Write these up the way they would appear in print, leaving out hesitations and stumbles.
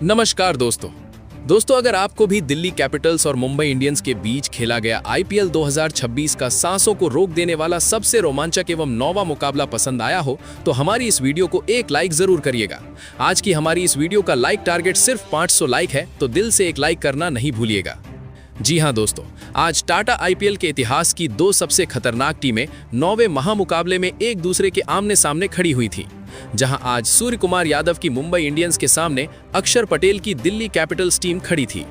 नमस्कार दोस्तों अगर आपको भी दिल्ली कैपिटल्स और मुंबई इंडियंस के बीच खेला गया आईपीएल 2026 का सांसों को रोक देने वाला सबसे रोमांचक एवं नौवा मुकाबला पसंद आया हो तो हमारी इस वीडियो को एक लाइक जरूर करिएगा। आज की हमारी इस वीडियो का लाइक टारगेट सिर्फ 500 लाइक है, तो दिल से एक लाइक करना नहीं भूलिएगा। जी हाँ दोस्तों, आज टाटा आईपीएल के इतिहास की दो सबसे खतरनाक टीमें 9वें महामुकाबले में एक दूसरे के आमने सामने खड़ी हुई थी। जहां आज सूर्य कुमार यादव की मुंबई इंडियंस के सामने अक्षर पटेल की दिल्ली कैपिटल्स टीम खड़ी थी।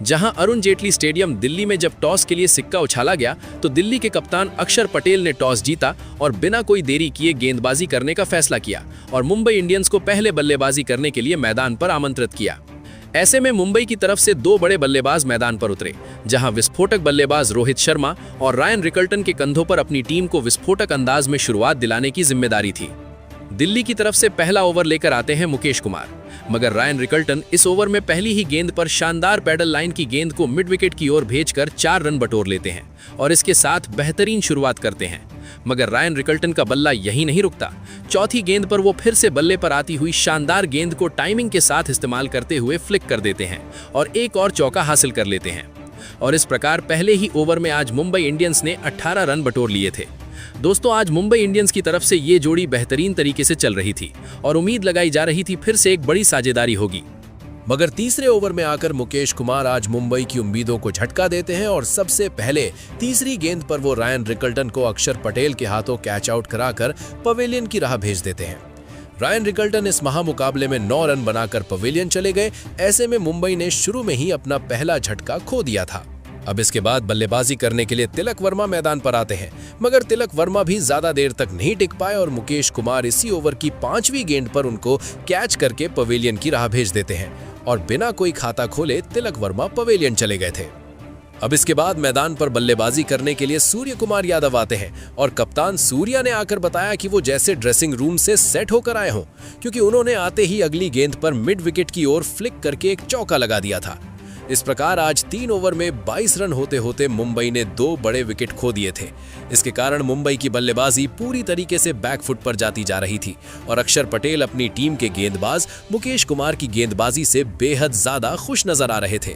जहां अरुण जेटली स्टेडियम दिल्ली में जब टॉस के लिए सिक्का उछाला गया तो दिल्ली के कप्तान अक्षर पटेल ने टॉस जीता और बिना कोई देरी किए गेंदबाजी करने का फैसला किया और मुंबई इंडियंस को पहले बल्लेबाजी करने के लिए मैदान पर आमंत्रित किया। ऐसे में मुंबई की तरफ से दो बड़े बल्लेबाज मैदान पर उतरे, जहां विस्फोटक बल्लेबाज रोहित शर्मा और रायन रिकल्टन के कंधों पर अपनी टीम को विस्फोटक अंदाज में शुरुआत दिलाने की जिम्मेदारी थी। दिल्ली की तरफ से पहला ओवर लेकर आते हैं मुकेश कुमार, मगर रायन रिकल्टन इस ओवर में पहली ही गेंद पर शानदार पैडल लाइन की गेंद को मिड विकेट की ओर भेजकर 4 रन बटोर लेते हैं और इसके साथ बेहतरीन शुरुआत करते हैं। मगर रायन रिकल्टन का बल्ला यहीं नहीं रुकता। चौथी गेंद पर वो फिर से बल्ले पर आती हुई शानदार गेंद को टाइमिंग के साथ इस्तेमाल करते हुए फ्लिक कर देते हैं और एक और चौका हासिल कर लेते हैं। और इस प्रकार पहले ही ओवर में आज मुंबई इंडियंस ने 18 रन बटोर लिए थे। दोस्तों, आज मुंबई इंडियंस की तरफ से ये जोड़ी बेहतरीन तरीके से चल रही थी और उम्मीद लगाई जा रही थी फिर से एक बड़ी साझेदारी होगी। मगर तीसरे ओवर में आकर मुकेश कुमार आज मुंबई की उम्मीदों को झटका देते हैं और सबसे पहले तीसरी गेंद पर वो रायन रिकल्टन को अक्षर पटेल के हाथों कैच आउट कराकर पवेलियन की राह भेज देते हैं। रायन रिकल्टन इस महामुकाबले में 9 रन बनाकर पवेलियन चले गए। ऐसे में मुंबई ने शुरू में ही अपना पहला झटका खो दिया था। अब इसके बाद बल्लेबाजी करने के लिए तिलक वर्मा मैदान पर आते हैं, मगर तिलक वर्मा भी ज्यादा देर तक नहीं टिक पाए और मुकेश कुमार इसी ओवर की 5वीं गेंद पर उनको कैच करके पवेलियन की राह भेज देते हैं और बिना कोई खाता खोले तिलक वर्मा पवेलियन चले गए थे। अब इसके बाद मैदान पर बल्लेबाजी करने के लिए सूर्य कुमार यादव आते हैं और कप्तान सूर्या ने आकर बताया कि वो जैसे ड्रेसिंग रूम से सेट होकर आए हों, क्योंकि उन्होंने आते ही अगली गेंद पर मिड विकेट की ओर फ्लिक करके एक चौका लगा दिया था। इस प्रकार आज 3 ओवर में 22 रन होते होते मुंबई ने 2 बड़े विकेट खो दिए थे। इसके कारण मुंबई की बल्लेबाजी पूरी तरीके से बैकफुट पर जाती जा रही थी और अक्षर पटेल अपनी टीम के गेंदबाज मुकेश कुमार की गेंदबाजी से बेहद ज्यादा खुश नजर आ रहे थे।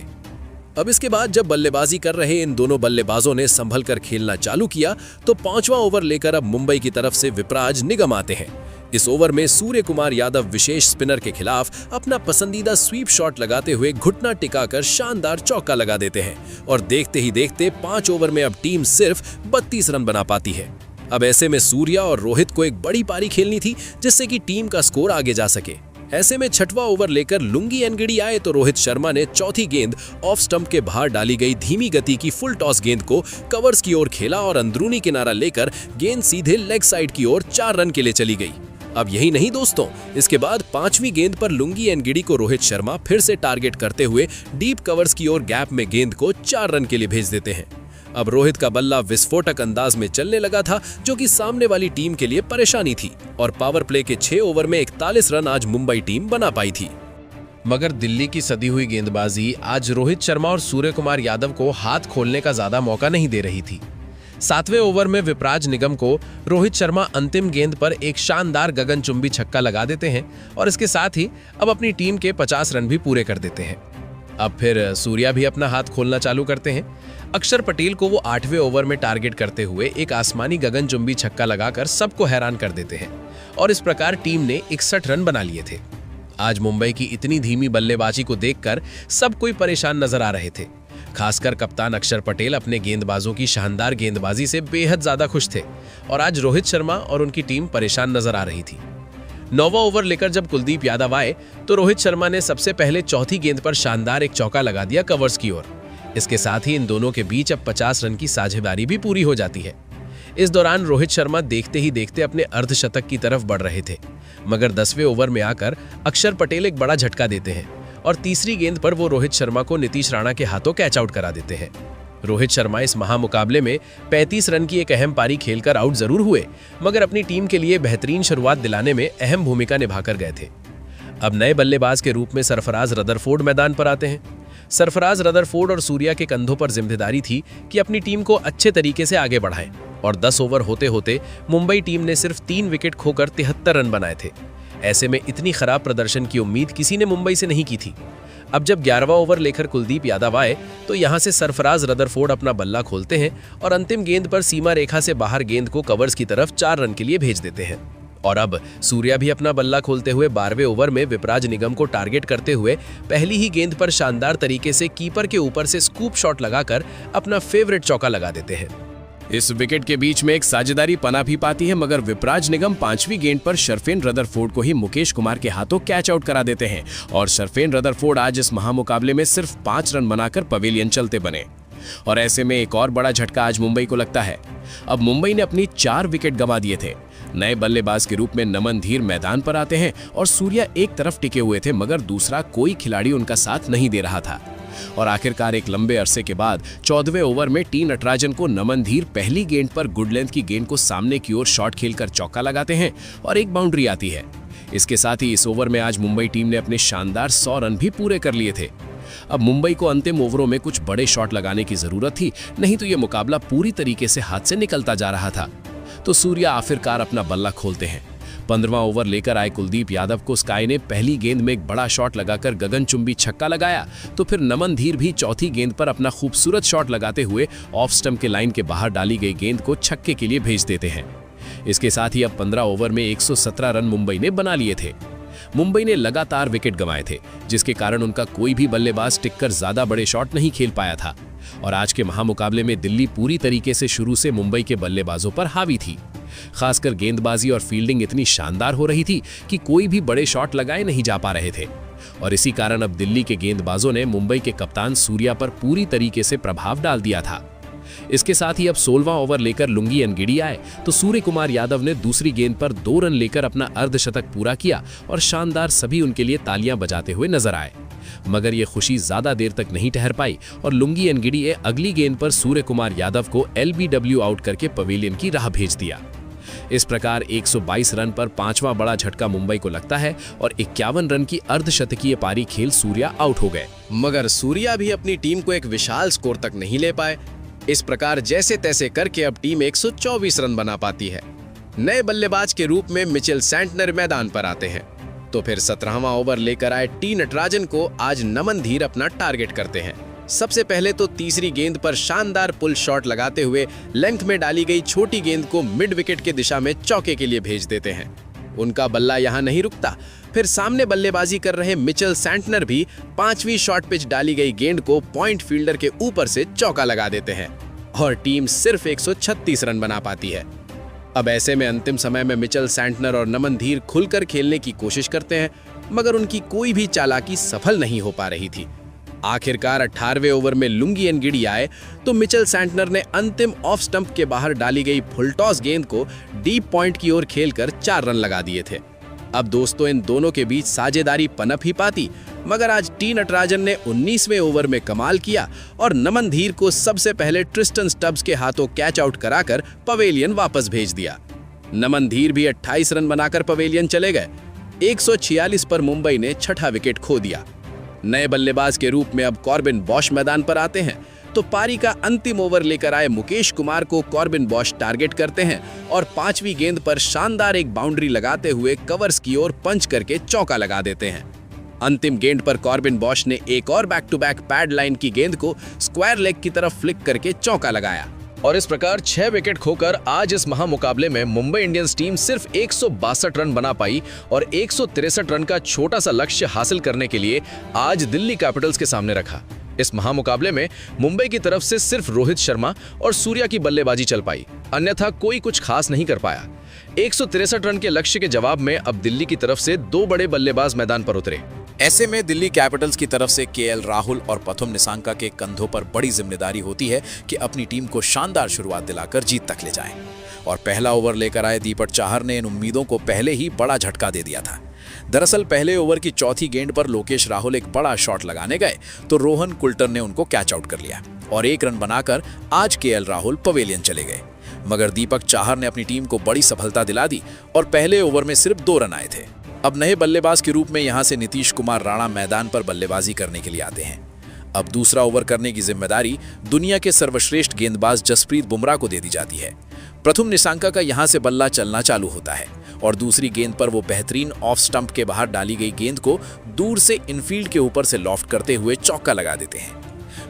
अब इसके बाद जब बल्लेबाजी कर रहे इन दोनों बल्लेबाजों ने संभल कर खेलना चालू किया तो 5वां ओवर लेकर अब मुंबई की तरफ से विपराज निगम आते हैं। इस ओवर में सूर्य कुमार यादव विशेष स्पिनर के खिलाफ अपना पसंदीदा स्वीप शॉट लगाते हुए घुटना टिकाकर शानदार चौका लगा देते हैं और देखते ही देखते 5 ओवर में अब टीम सिर्फ 32 रन बना पाती है। अब ऐसे में सूर्या और रोहित को एक बड़ी पारी खेलनी थी जिससे कि टीम का स्कोर आगे जा सके। ऐसे में 6वां ओवर लेकर लुंगी एनगिडी आए तो रोहित शर्मा ने चौथी गेंद ऑफ स्टंप के बाहर डाली गई धीमी गति की फुल टॉस गेंद को कवर्स की ओर खेला और अंदरूनी किनारा लेकर गेंद सीधे लेग साइड की ओर 4 रन के लिए चली गई। अब यही नहीं दोस्तों, इसके बाद 5वीं गेंद पर लुंगी एनगिडी को रोहित शर्मा फिर से टारगेट करते हुए डीप कवर्स की ओर गैप में गेंद को 4 रन के लिए भेज देते हैं। अब रोहित का बल्ला विस्फोटक अंदाज में चलने लगा था, जो कि सामने वाली टीम के लिए परेशानी थी और पावर प्ले के 6 ओवर में 41 रन आज मुंबई टीम बना पाई थी। मगर दिल्ली की सदी हुई गेंदबाजी आज रोहित शर्मा और सूर्य कुमार यादव को हाथ खोलने का ज्यादा मौका नहीं दे रही थी। 7वें ओवर में विपराज निगम को रोहित शर्मा अंतिम गेंद पर एक शानदार गगनचुंबी छक्का लगा देते हैं और इसके साथ ही अब अपनी टीम के 50 रन भी पूरे कर देते हैं। अब फिर सूर्या भी अपना हाथ खोलना चालू करते हैं। अक्षर पटेल को वो 8वें ओवर में टारगेट करते हुए एक आसमानी गगनचुंबी छक्का लगाकर सबको हैरान कर देते हैं और इस प्रकार टीम ने 61 रन बना लिए थे। आज मुंबई की इतनी धीमी बल्लेबाजी को देखकर सब कोई परेशान नजर आ रहे थे। खासकर कप्तान अक्षर पटेल अपने गेंदबाजों की शानदार गेंदबाजी से बेहद ज्यादा खुश थे और आज रोहित शर्मा और उनकी टीम परेशान नजर आ रही थी। 9वां ओवर लेकर जब कुलदीप यादव आए तो रोहित शर्मा ने सबसे पहले चौथी गेंद पर शानदार एक चौका लगा दिया कवर्स की ओर। इसके साथ ही इन दोनों के बीच अब 50 रन की साझेदारी भी पूरी हो जाती है। इस दौरान रोहित शर्मा देखते ही देखते अपने अर्धशतक की तरफ बढ़ रहे थे, मगर 10वें ओवर में आकर अक्षर पटेल एक बड़ा झटका देते हैं और तीसरी गेंद पर वो रोहित शर्मा को नीतीश राणा के हाथों कैच आउट करा देते हैं। रोहित शर्मा इस महामुकाबले में 35 रन की एक अहम पारी खेलकर आउट जरूर हुए, मगर अपनी टीम के लिए बेहतरीन शुरुआत दिलाने में अहम भूमिका निभाकर गए थे। अब नए बल्लेबाज के रूप में सरफराज रदरफोर्ड मैदान पर आते हैं। सरफराज रदरफोर्ड और सूर्या के कंधों पर जिम्मेदारी थी कि अपनी टीम को अच्छे तरीके से आगे बढ़ाएं और 10 ओवर होते होते मुंबई टीम ने सिर्फ 3 विकेट खोकर 73 रन बनाए थे। ऐसे में इतनी खराब प्रदर्शन की उम्मीद किसी ने मुंबई से नहीं की थी। अब जब 11वां ओवर लेकर कुलदीप यादव आए तो यहां से सरफराज रदरफोर्ड अपना बल्ला खोलते हैं और अंतिम गेंद पर सीमा रेखा से बाहर गेंद को कवर्स की तरफ 4 रन के लिए भेज देते हैं। और अब सूर्या भी अपना बल्ला खोलते हुए 12वें ओवर में विपराज निगम को टारगेट करते हुए पहली ही गेंद पर शानदार तरीके से कीपर के ऊपर से स्कूप शॉट लगाकर अपना फेवरेट चौका लगा देते हैं। इस विकेट के बीच में एक साझेदारी पनप ही पाती है, मगर विपराज निगम 5वीं गेंद पर शरफेन रदरफोर्ड को ही मुकेश कुमार के हाथों कैच आउट करा देते हैं और शरफेन रदरफोर्ड आज इस महामुकाबले में सिर्फ 5 रन बनाकर पवेलियन चलते बने। और ऐसे में एक और बड़ा झटका आज मुंबई को लगता है। अब मुंबई ने अपनी 4 विकेट गंवा दिए थे। नए बल्लेबाज के रूप में नमन धीर मैदान पर आते हैं और सूर्या एक तरफ टिके हुए थे, मगर दूसरा कोई खिलाड़ी उनका साथ नहीं दे रहा था। और आखिरकार एक लंबे अरसे के बाद 14वें ओवर में टी नटराजन को नमन धीर पहली गेंद पर गुड लेंथ की गेंद को सामने की ओर शॉट खेलकर चौका लगाते हैं और एक बाउंड्री आती है। इसके साथ ही इस ओवर में आज मुंबई टीम ने अपने शानदार 100 रन भी पूरे कर लिए थे। अब मुंबई को अंतिम ओवरों में कुछ बड़े शॉट लगाने की जरूरत थी, नहीं तो यह मुकाबला पूरी तरीके से हाथ से निकलता जा रहा था। तो सूर्या आखिरकार अपना बल्ला खोलते हैं। 15वां ओवर लेकर आए कुलदीप यादव को स्काई ने पहली गेंद में एक बड़ा शॉट लगाकर गगनचुंबी छक्का लगाया, तो फिर नमन धीर भी चौथी गेंद पर अपना खूबसूरत शॉट लगाते हुए ऑफ स्टंप के लाइन के बाहर डाली गई गेंद को छक्के के लिए भेज देते हैं। इसके साथ ही अब 15 ओवर में 117 रन मुंबई ने बना लिए थे। मुंबई ने लगातार विकेट गंवाए थे, जिसके कारण उनका कोई भी बल्लेबाज टिककर ज्यादा बड़े शॉट नहीं खेल पाया था। और आज के महामुकाबले में दिल्ली पूरी तरीके से शुरू से मुंबई के बल्लेबाजों पर हावी थी। खासकर गेंदबाजी और फील्डिंग इतनी शानदार हो रही थी कि कोई भी बड़े शॉट लगाए नहीं जा पा रहे थे। और इसी कारण अब दिल्ली के गेंदबाजों ने मुंबई के कप्तान सूर्या पर पूरी तरीके से प्रभाव डाल दिया था। इसके साथ ही अब 16वां ओवर लेकर लुंगी एनगिडी आए तो सूर्य कुमार यादव ने दूसरी गेंद पर 2 रन लेकर अपना अर्धशतक पूरा किया और शानदार सभी उनके लिए तालियां बजाते हुए नजर आए। मगर ये खुशी ज्यादा देर तक नहीं ठहर पाई और लुंगी एनगिडी ने अगली गेंद पर सूर्य कुमार यादव को LBW आउट करके पवेलियन की राह भेज दिया। इस प्रकार 122 रन पर 5वां बड़ा झटका मुंबई को लगता है और 51 रन की अर्धशतकीय पारी खेल सूर्या आउट हो गए। मगर सूर्या भी अपनी टीम को एक विशाल स्कोर तक नहीं ले पाए। इस प्रकार जैसे तैसे करके अब टीम 124 रन बना पाती है। नए बल्लेबाज के रूप में मिचेल सैंटनर मैदान पर आते हैं, तो फिर 17वां ओवर लेकर आए टी नटराजन को आज नमन धीर अपना टारगेट करते हैं। सबसे पहले तो तीसरी गेंद पर शानदार पुल शॉट लगाते हुए लेंथ में डाली गई छोटी गेंद को मिड विकेट की दिशा में चौके के लिए भेज देते हैं। उनका बल्ला यहां नहीं रुकता, फिर सामने बल्लेबाजी कर रहे मिचेल सैंटनर भी 5वीं शॉर्ट पिच डाली गई गेंद को पॉइंट फील्डर के ऊपर से चौका लगा देते हैं और टीम सिर्फ 136 रन बना पाती है। अब ऐसे में अंतिम समय में मिचेल सैंटनर और नमन धीर खुलकर खेलने की कोशिश करते हैं, मगर उनकी कोई भी चालाकी सफल नहीं हो पा रही थी। आखिरकार 18वें ओवर में लुंगी एनगिडी आए तो मिचेल सैंटनर ने अंतिम ऑफ स्टंप के बाहर डाली गई फुल टॉस गेंद को डीप पॉइंट की ओर खेलकर 4 रन लगा दिए थे। अब दोस्तों इन दोनों के बीच साझेदारी पनप ही पाती, मगर आज टी नटराजन ने 19वें ओवर में कमाल किया और नमन धीर को सबसे पहले ट्रिस्टन स्टब्स के हाथों कैच आउट कराकर पवेलियन वापस भेज दिया। नमन धीर भी 28 रन बनाकर पवेलियन चले गए। 146 पर मुंबई ने 6ठा विकेट खो दिया। नए बल्लेबाज के रूप में अब कॉर्बिन बॉश मैदान पर आते हैं, तो पारी का अंतिम ओवर लेकर आए मुकेश कुमार को कॉर्बिन बॉश टारगेट करते हैं और 5वीं गेंद पर शानदार एक बाउंड्री लगाते हुए कवर्स की ओर पंच करके चौका लगा देते हैं। अंतिम गेंद पर कॉर्बिन बॉश ने एक और back to back pad line की गेंद को स्क्वायर लेग की तरफ फ्लिक करके चौका लगाया और इस प्रकार 6 विकेट खोकर आज इस महामुकाबले में मुंबई इंडियंस टीम सिर्फ 162 रन बना पाई और 163 रन का छोटा सा लक्ष्य हासिल करने के लिए आज दिल्ली कैपिटल्स के सामने रखा। इस महामुकाबले में मुंबई की तरफ से सिर्फ रोहित शर्मा और सूर्या की बल्लेबाजी चल पाई, अन्यथा कोई कुछ खास नहीं कर पाया। 163 रन के लक्ष्य के जवाब में अब दिल्ली की तरफ से 2 बड़े बल्लेबाज मैदान पर उतरे। ऐसे में दिल्ली कैपिटल्स की तरफ से केएल राहुल और प्रथम निसांका के कंधों पर बड़ी जिम्मेदारी होती है कि अपनी टीम को शानदार शुरुआत दिलाकर जीत तक ले जाएं। और पहला ओवर लेकर आए दीपक चाहर ने इन उम्मीदों को पहले ही बड़ा झटका दे दिया था। दरअसल पहले ओवर की चौथी गेंद पर लोकेश राहुल एक बड़ा शॉट लगाने गए तो रोहन कुल्टर ने उनको कैच आउट कर लिया और 1 रन बनाकर आज केएल राहुल पवेलियन चले गए। मगर दीपक चाहर ने अपनी टीम को बड़ी सफलता दिला दी और पहले ओवर में सिर्फ 2 रन आए थे। अब नए बल्लेबाज के रूप में यहां से नीतीश कुमार राणा मैदान पर बल्लेबाजी करने के लिए आते हैं। अब दूसरा ओवर करने की जिम्मेदारी दुनिया के सर्वश्रेष्ठ गेंदबाज जसप्रीत बुमराह को दे दी जाती है। प्रथम निसांका का यहां से बल्ला चलना चालू होता है और दूसरी गेंद पर वो बेहतरीन ऑफ स्टंप के बाहर डाली गई गेंद को दूर से इनफील्ड के ऊपर से लॉफ्ट करते हुए चौका लगा देते हैं।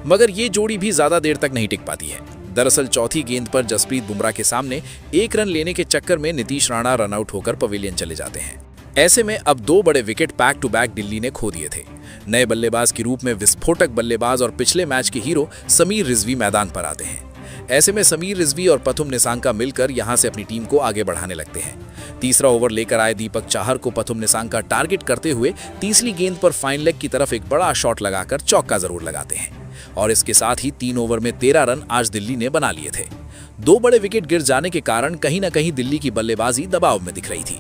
मगर ये जोड़ी भी ज्यादा देर तक नहीं टिक पाती है। दरअसल चौथी गेंद पर जसप्रीत बुमराह के सामने 1 रन लेने के चक्कर में नीतीश राणा रन आउट होकर पवेलियन चले जाते हैं। ऐसे में अब 2 बड़े wicket back to back Delhi ने खो दिए थे। नए बल्लेबाज के रूप में विस्फोटक बल्लेबाज और पिछले मैच के हीरो समीर रिजवी मैदान पर आते हैं। ऐसे में समीर रिजवी और प्रथुम निसांका मिलकर यहां से अपनी टीम को आगे बढ़ाने लगते हैं। तीसरा ओवर लेकर आए दीपक चाहर को प्रथुम निसांका टारगेट करते हुए तीसरी गेंद पर फाइन लेग की तरफ एक बड़ा शॉट लगाकर चौका जरूर लगाते हैं और इसके साथ ही 3 ओवर में 13 रन आज दिल्ली ने बना लिए थे। 2 बड़े विकेट गिर जाने के कारण कहीं न कहीं दिल्ली की बल्लेबाजी दबाव में दिख रही थी।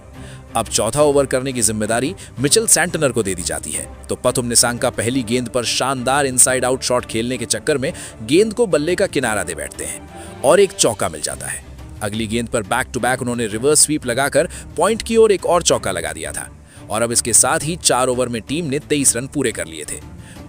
अब चौथा ओवर करने की जिम्मेदारी मिचेल सैंटनर को दे दी जाती है, तो प्रथुम निसांका पहली गेंद पर शानदार इनसाइड आउट शॉट खेलने के चक्कर में गेंद को बल्ले का किनारा दे बैठते हैं और एक चौका मिल जाता है। अगली गेंद पर बैक टू बैक उन्होंने रिवर्स स्वीप लगाकर पॉइंट की ओर एक और चौका लगा दिया था और अब इसके साथ ही 4 ओवर में टीम ने 23 रन पूरे कर लिए थे।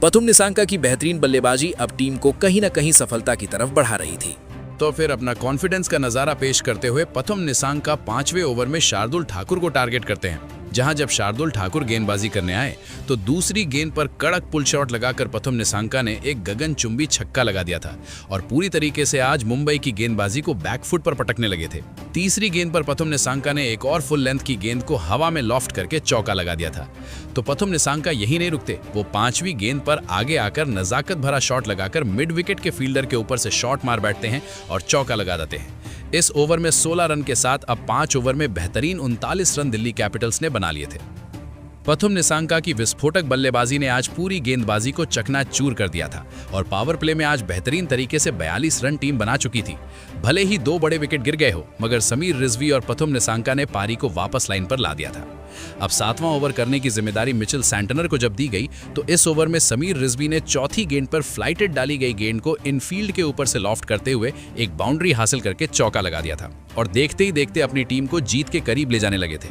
प्रथुम निसांका की बेहतरीन बल्लेबाजी अब टीम को कहीं न कहीं सफलता की तरफ बढ़ा रही थी। तो फिर अपना कॉन्फिडेंस का नजारा पेश करते हुए प्रथुम निसांका 5वें ओवर में शार्दुल ठाकुर को टारगेट करते हैं, जहां जब शार्दुल ठाकुर गेंदबाजी करने आए तो दूसरी गेंद पर कड़क पुल शॉट लगाकर प्रथुम निसांका ने एक गगनचुंबी छक्का लगा दिया था और पूरी तरीके से आज मुंबई की गेंदबाजी को बैकफुट पर पटकने लगे थे। तीसरी गेंद पर प्रथुम निसांका ने एक और फुल लेंथ की गेंद को हवा में लॉफ्ट करके चौका लगा दिया था। तो प्रथुम निसांका यही नहीं रुकते, वो 5वीं गेंद पर आगे आकर नजाकत भरा शॉट लगाकर मिड विकेट के फील्डर के ऊपर से शॉट मार बैठते हैं और चौका लगा देते हैं। इस ओवर में 16 रन के साथ अब 5 ओवर में बेहतरीन 39 रन दिल्ली कैपिटल्स ने बना लिए थे। प्रथुम निसांका की विस्फोटक बल्लेबाजी ने आज पूरी गेंदबाजी को चकनाचूर कर दिया था और पावर प्ले में आज बेहतरीन तरीके से 42 रन टीम बना चुकी थी। भले ही 2 बड़े विकेट गिर गए हो, मगर समीर रिजवी और प्रथुम निसांका ने पारी को वापस लाइन पर ला दिया था। अब 7वां ओवर करने की जिम्मेदारी मिचेल सैंटनर को जब दी गई तो इस ओवर में समीर रिजवी ने चौथी गेंद पर फ्लाइटेड डाली गई गेंद को इनफील्ड के ऊपर से लॉफ्ट करते हुए एक बाउंड्री हासिल करके चौका लगा दिया था और देखते ही देखते अपनी टीम को जीत के करीब ले जाने लगे थे।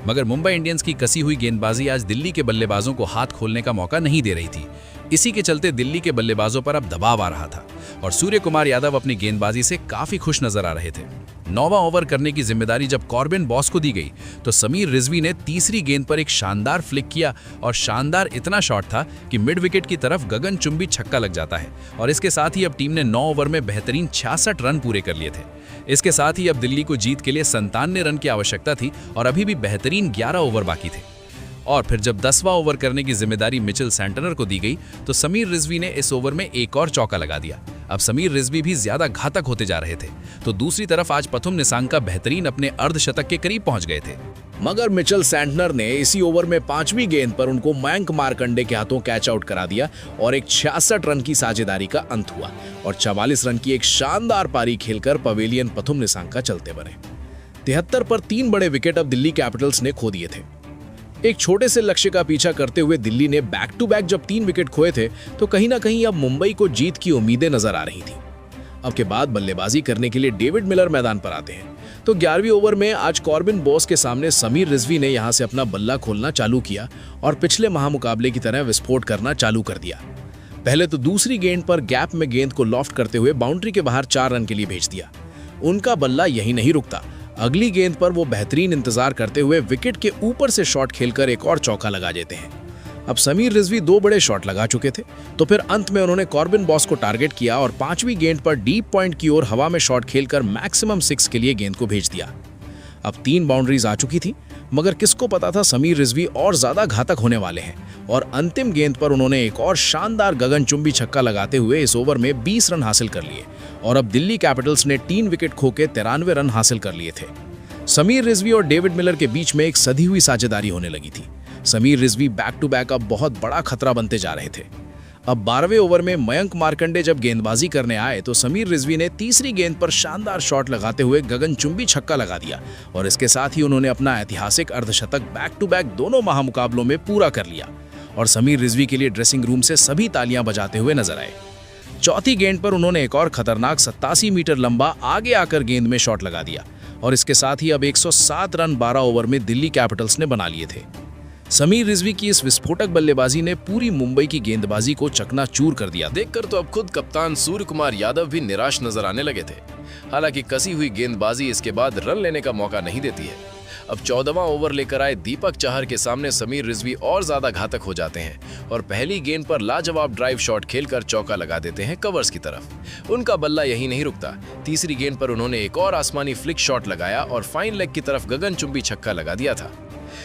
मगर मुंबई इंडियंस की कसी हुई गेंदबाजी आज दिल्ली के बल्लेबाजों को हाथ खोलने का मौका नहीं दे रही थी। इसी के चलते दिल्ली के बल्लेबाजों पर अब दबाव आ रहा था और सूर्य कुमार यादव अपनी गेंदबाजी से काफी खुश नजर आ रहे थे। 9वां ओवर करने की जिम्मेदारी जब कॉर्बिन बॉस को दी गई तो समीर रिजवी ने तीसरी गेंद पर एक शानदार फ्लिक किया और शानदार इतना शॉट था कि मिड विकेट की तरफ गगनचुंबी छक्का लग जाता है और इसके साथ ही अब टीम ने 9 ओवर में बेहतरीन 66 रन पूरे कर लिए थे। इसके साथ ही अब दिल्ली को जीत के लिए 97 रन की आवश्यकता थी और अभी भी बेहतरीन 11 ओवर बाकी थे। और फिर जब 10वां ओवर करने की जिम्मेदारी मिचेल सैंटनर को दी गई तो समीर रिजवी ने इस ओवर में एक और चौका लगा दिया। अब समीर रिजवी भी ज्यादा घातक होते जा रहे थे, तो दूसरी तरफ आज प्रथुम निसांका बेहतरीन अपने अर्धशतक के करीब पहुंच गए थे। मगर मिचेल सैंटनर ने इसी ओवर में 5वीं गेंद पर उनको मयंक मार्कंडे के हाथों कैच आउट करा दिया और एक 66 रन की साझेदारी का अंत हुआ और 44 रन की एक शानदार पारी खेलकर पवेलियन प्रथुम निसांका चलते बने। 73 पर 3 बड़े विकेट अब दिल्ली कैपिटल्स ने खो दिए थे। एक छोटे से लक्ष्य का पीछा करते हुए दिल्ली ने बैक टू बैक जब 3 विकेट खोए थे तो कहीं ना कहीं अब मुंबई को जीत की उम्मीदें नजर आ रही थी। अब के बाद बल्लेबाजी करने के लिए डेविड मिलर मैदान पर आते हैं तो 11वीं ओवर में आज कॉर्बिन बॉस के सामने समीर रिजवी ने यहां से अपना बल्ला खोलना चालू किया और पिछले महामुकाबले की तरह विस्फोट करना चालू कर दिया। पहले तो दूसरी गेंद पर गैप में गेंद को लॉफ्ट करते हुए बाउंड्री के बाहर 4 रन के लिए भेज दिया। उनका बल्ला यही नहीं रुकता, अगली गेंद पर वो बेहतरीन इंतजार करते हुए विकेट के ऊपर से शॉट खेलकर एक और चौका लगा देते हैं। अब समीर रिजवी 2 बड़े शॉट लगा चुके थे, तो फिर अंत में उन्होंने कॉर्बिन बॉस को टारगेट किया और 5वीं गेंद पर डीप पॉइंट की ओर हवा में शॉट खेलकर मैक्सिमम 6 के लिए गेंद को भेज दिया। अब 3 बाउंड्रीज आ चुकी थी, मगर किसको पता था समीर रिजवी और ज्यादा घातक होने वाले हैं और अंतिम गेंद पर उन्होंने एक और शानदार गगनचुंबी छक्का लगाते हुए इस ओवर में 20 रन हासिल कर लिए और अब दिल्ली कैपिटल्स ने 3 विकेट खो के 93 रन हासिल कर लिए थे। समीर रिजवी और डेविड मिलर के बीच में एक सधी हुई साझेदारी होने लगी थी। Sameer Rizvi back to back अब बहुत बड़ा खतरा बनते जा रहे थे। अब 12वें ओवर में मयंक मार्कंडे जब गेंदबाजी करने आए तो समीर रिजवी ने तीसरी गेंद पर शानदार शॉट लगाते हुए गगनचुंबी छक्का लगा दिया और इसके साथ ही उन्होंने अपना ऐतिहासिक अर्धशतक बैक टू बैक दोनों महामुकाबलों में पूरा कर लिया और समीर रिजवी के लिए ड्रेसिंग रूम से सभी तालियां बजाते हुए नजर आए। चौथी गेंद पर उन्होंने एक और खतरनाक 87 मीटर लंबा आगे आकर गेंद में शॉट लगा दिया और इसके साथ ही अब 107 रन 12 ओवर में दिल्ली कैपिटल्स ने बना लिए थे। समीर रिजवी की इस विस्फोटक बल्लेबाजी ने पूरी मुंबई की गेंदबाजी को चकनाचूर कर दिया। देखकर तो अब खुद कप्तान सूर्य कुमार यादव भी निराश नजर आने लगे थे। हालांकि कसी हुई गेंदबाजी इसके बाद रन लेने का मौका नहीं देती है। अब 14वां ओवर लेकर आए दीपक चाहर के सामने समीर रिजवी और ज्यादा घातक हो जाते हैं और पहली गेंद पर लाजवाब ड्राइव शॉट खेलकर चौका लगा देते हैं कवर्स की तरफ। उनका बल्ला यही नहीं रुकता, तीसरी गेंद पर उन्होंने एक और आसमानी फ्लिक शॉट लगाया और फाइन लेग की तरफ गगनचुंबी छक्का लगा दिया था।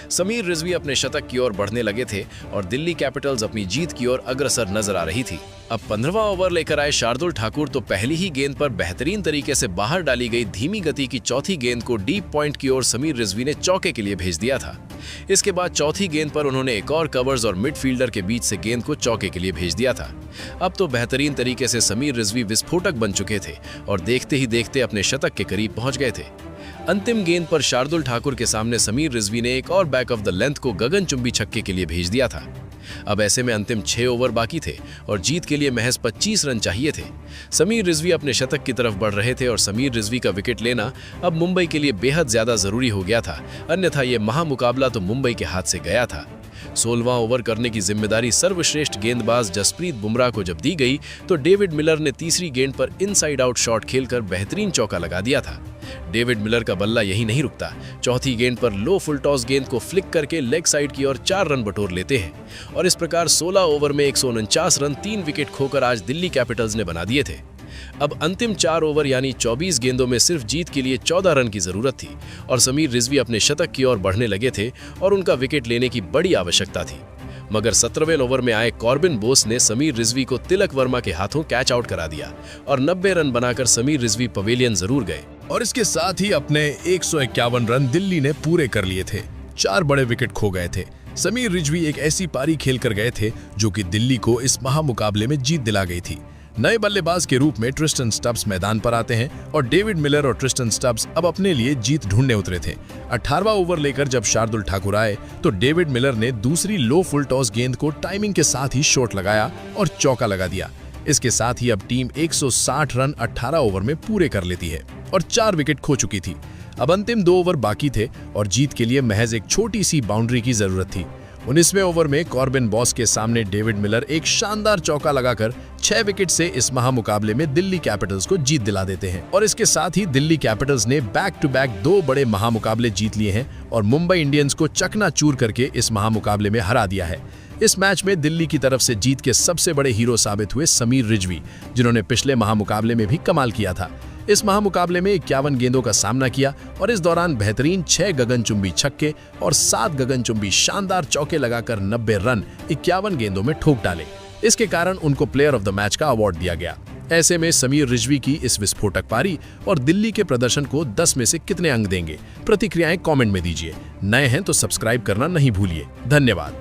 समीर रिजवी अपने शतक की ओर बढ़ने लगे थे और दिल्ली कैपिटल्स अपनी जीत की ओर अग्रसर नजर आ रही थी। अब 15वां ओवर लेकर आए शार्दुल ठाकुर तो पहली ही गेंद पर बेहतरीन तरीके से बाहर डाली गई धीमी गति की चौथी गेंद को डीप पॉइंट की ओर समीर रिजवी ने चौके के लिए भेज दिया था। इसके बाद चौथी गेंद पर उन्होंने एक और कवर्स और मिडफील्डर के बीच से गेंद को चौके के लिए भेज दिया था। अब तो बेहतरीन तरीके से समीर रिजवी विस्फोटक बन चुके थे और देखते ही देखते अपने शतक के करीब पहुंच गए थे। अंतिम गेंद पर शार्दुल ठाकुर के सामने समीर रिजवी ने एक और बैक ऑफ द लेंथ को गगनचुंबी छक्के के लिए भेज दिया था। अब ऐसे में अंतिम 6 ओवर बाकी थे और जीत के लिए महज 25 रन चाहिए थे। समीर रिजवी अपने शतक की तरफ बढ़ रहे थे और समीर रिजवी का विकेट लेना अब मुंबई के लिए बेहद ज्यादा जरूरी हो गया था, अन्यथा ये महामुकाबला तो मुंबई के हाथ से गया था। 16वां ओवर करने की जिम्मेदारी सर्वश्रेष्ठ गेंदबाज जसप्रीत बुमराह को जब दी गई तो डेविड मिलर ने तीसरी गेंद पर इनसाइड आउट शॉट खेलकर बेहतरीन चौका लगा दिया था। डेविड मिलर का बल्ला यही नहीं रुकता, चौथी गेंद पर लो फुल टॉस गेंद को फ्लिक करके लेग साइड की ओर 4 रन बटोर लेते हैं और इस प्रकार 16 ओवर में 149 रन 3 विकेट खोकर आज दिल्ली कैपिटल्स ने बना दिए थे। अब अंतिम 4 ओवर यानी 24 गेंदों में सिर्फ जीत के लिए 14 रन की जरूरत थी और समीर रिजवी अपने शतक की ओर बढ़ने लगे थे और उनका विकेट लेने की बड़ी आवश्यकता थी। मगर 17वें ओवर में आए कॉर्बिन बोस ने समीर रिजवी को तिलक वर्मा के हाथों कैच आउट करा दिया और 90 रन बनाकर समीर रिजवी पवेलियन जरूर गए और इसके साथ ही अपने 151 रन दिल्ली ने पूरे कर लिए थे। 4 बड़े विकेट खो गए थे। समीर रिजवी एक ऐसी पारी खेल कर गए थे जो कि दिल्ली को इस महामुकाबले में जीत दिला गई थी। नए बल्लेबाज के रूप में ट्रिस्टन स्टब्स मैदान पर आते हैं और डेविड मिलर और ट्रिस्टन स्टब्स अब अपने लिए जीत ढूंढने उतरे थे। 18वां ओवर लेकर जब शार्दुल ठाकुर आए तो डेविड मिलर ने दूसरी लो फुल टॉस गेंद को टाइमिंग के साथ ही शॉट लगाया और चौका लगा दिया। इसके साथ ही अब टीम 160 रन 18 ओवर में पूरे कर लेती है और 4 विकेट खो चुकी थी। अब अंतिम 2 ओवर बाकी थे और जीत के लिए महज एक छोटी सी बाउंड्री की जरूरत थी। 19वें ओवर में कॉर्बिन बॉस के सामने डेविड मिलर एक शानदार चौका लगाकर 6 विकेट से इस महामुकाबले में दिल्ली कैपिटल्स को जीत दिला देते हैं और इसके साथ ही दिल्ली कैपिटल्स ने बैक टू बैक 2 बड़े महामुकाबले जीत लिए हैं और मुंबई इंडियंस को चकनाचूर करके इस महामुकाबले में हरा दिया है। इस मैच में दिल्ली की तरफ से जीत के सबसे बड़े हीरो साबित हुए समीर रिजवी, जिन्होंने पिछले महामुकाबले में भी कमाल किया था। इस महामुकाबले में 51 गेंदों का सामना किया और इस दौरान बेहतरीन 6 गगनचुंबी छक्के और 7 गगनचुंबी शानदार चौके लगाकर 90 रन 51 गेंदों में ठोक डाले। इसके कारण उनको प्लेयर ऑफ द मैच का अवार्ड दिया गया। ऐसे में समीर रिजवी की इस विस्फोटक पारी और दिल्ली के प्रदर्शन को 10 में से कितने अंक देंगे? प्रतिक्रियाएं कमेंट में दीजिए। नए हैं तो सब्सक्राइब करना नहीं भूलिए। धन्यवाद।